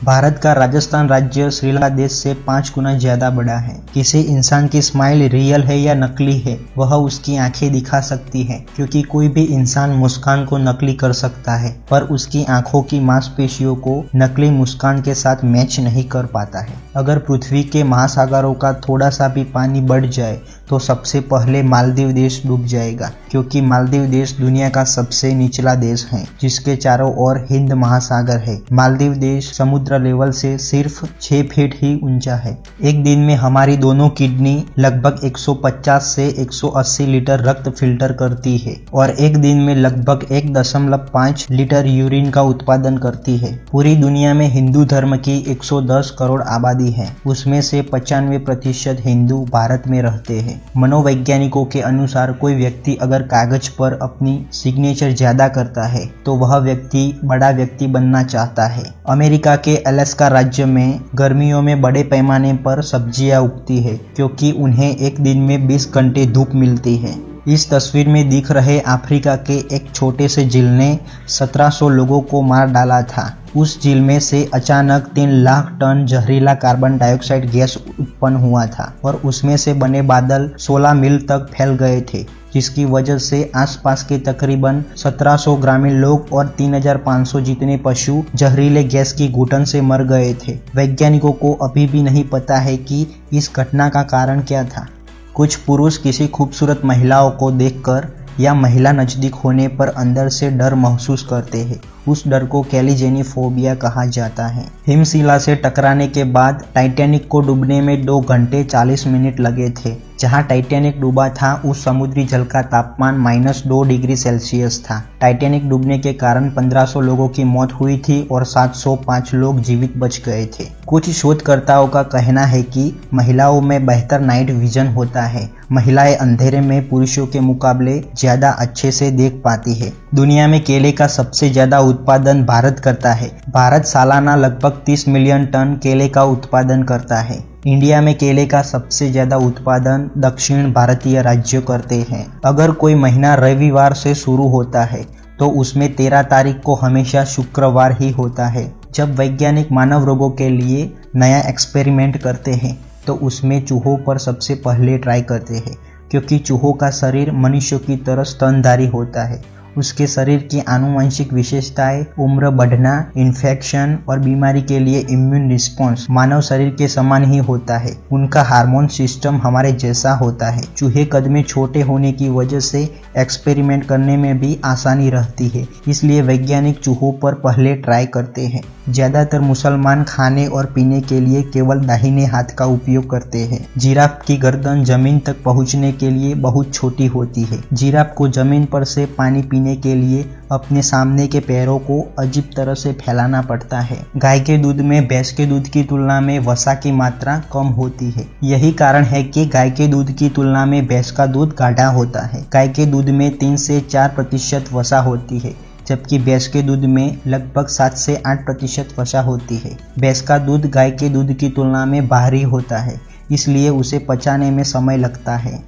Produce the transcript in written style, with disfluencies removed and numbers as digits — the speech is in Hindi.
भारत का राजस्थान राज्य श्रीलंका देश से 5 गुना ज्यादा बड़ा है। किसी इंसान की स्माइल रियल है या नकली है वह उसकी आंखें दिखा सकती है, क्योंकि कोई भी इंसान मुस्कान को नकली कर सकता है पर उसकी आंखों की मांसपेशियों को नकली मुस्कान के साथ मैच नहीं कर पाता है। अगर पृथ्वी के महासागरों का थोड़ा सा भी पानी बढ़ जाए तो सबसे पहले मालदीव देश डूब जाएगा, क्योंकि मालदीव देश दुनिया का सबसे निचला देश है जिसके चारों ओर हिंद महासागर है। मालदीव देश समुद्र लेवल से सिर्फ 6 फीट ही ऊंचा है। एक दिन में हमारी दोनों किडनी लगभग 150 से 180 लीटर रक्त फिल्टर करती है और एक दिन में लगभग 1.5 लीटर यूरिन का उत्पादन करती है। पूरी दुनिया में हिंदू धर्म की 110 करोड़ आबादी है, उसमें से 95% हिंदू भारत में रहते हैं। मनोवैज्ञानिकों के अनुसार कोई व्यक्ति अगर कागज पर अपनी सिग्नेचर ज्यादा करता है तो वह व्यक्ति बड़ा व्यक्ति बनना चाहता है। अमेरिका के अलास्का राज्य में गर्मियों में बड़े पैमाने पर सब्जियां उगती है, क्योंकि उन्हें एक दिन में 20 घंटे धूप मिलती है। इस तस्वीर में दिख रहे अफ्रीका के एक छोटे से झील ने 1700 लोगों को मार डाला था। उस झील में से अचानक 3 लाख टन जहरीला कार्बन डाइऑक्साइड गैस उत्पन्न हुआ था और उसमें से बने बादल 16 मील तक फैल गए थे, जिसकी वजह से आसपास के तकरीबन 1700 ग्रामीण लोग और 3500 जितने पशु जहरीले गैस की घुटन से मर गए थे। वैज्ञानिकों को अभी भी नहीं पता है कि इस घटना का कारण क्या था। कुछ पुरुष किसी खूबसूरत महिलाओं को देखकर या महिला नजदीक होने पर अंदर से डर महसूस करते हैं। उस डर को कैलिजेनिफोबिया कहा जाता है। हिमशिला से टकराने के बाद टाइटैनिक को डूबने में 2 घंटे 40 मिनट लगे थे। जहां टाइटैनिक डूबा था उस समुद्री जल का तापमान -2 डिग्री सेल्सियस था। टाइटैनिक डूबने के कारण 1500 लोगों की मौत हुई थी और 705 लोग जीवित बच गए थे। कुछ शोधकर्ताओं का कहना है कि महिलाओं में बेहतर नाइट विजन होता है। महिलाएं अंधेरे में पुरुषों के मुकाबले ज्यादा अच्छे से देख पाती है। दुनिया में केले का सबसे ज्यादा उत्पादन भारत करता है। भारत सालाना लगभग 30 मिलियन टन केले का उत्पादन करता है। इंडिया में केले का सबसे ज्यादा उत्पादन दक्षिण भारतीय राज्य करते हैं। अगर कोई महीना रविवार से शुरू होता है तो उसमें 13 तारीख को हमेशा शुक्रवार ही होता है। जब वैज्ञानिक मानव रोगों के लिए नया एक्सपेरिमेंट करते हैं तो उसमें चूहों पर सबसे पहले ट्राई करते हैं, क्योंकि चूहों का शरीर मनुष्यों की तरह स्तनधारी होता है। उसके शरीर की आनुवंशिक विशेषताएं, उम्र बढ़ना, इन्फेक्शन और बीमारी के लिए इम्यून रिस्पॉन्स मानव शरीर के समान ही होता है। उनका हार्मोन सिस्टम हमारे जैसा होता है। चूहे कद में छोटे होने की वजह से एक्सपेरिमेंट करने में भी आसानी रहती है, इसलिए वैज्ञानिक चूहों पर पहले ट्राई करते हैं। ज्यादातर मुसलमान खाने और पीने के लिए केवल दाहिने हाथ का उपयोग करते हैं। जिराफ की गर्दन जमीन तक पहुंचने के लिए बहुत छोटी होती है। जिराफ को जमीन पर से पानी पीने के लिए अपने सामने के पैरों को अजीब तरह से फैलाना पड़ता है। गाय के दूध में भैंस के दूध की तुलना में वसा की मात्रा कम होती है। यही कारण है कि गाय के दूध की तुलना में भैंस का दूध गाढ़ा होता है। गाय के दूध में 3 से 4% वसा होती है, जबकि भैंस के दूध में लगभग 7 से 8% वसा होती है। भैंस का दूध गाय के दूध की तुलना में भारी होता है, इसलिए उसे पचाने में समय लगता है।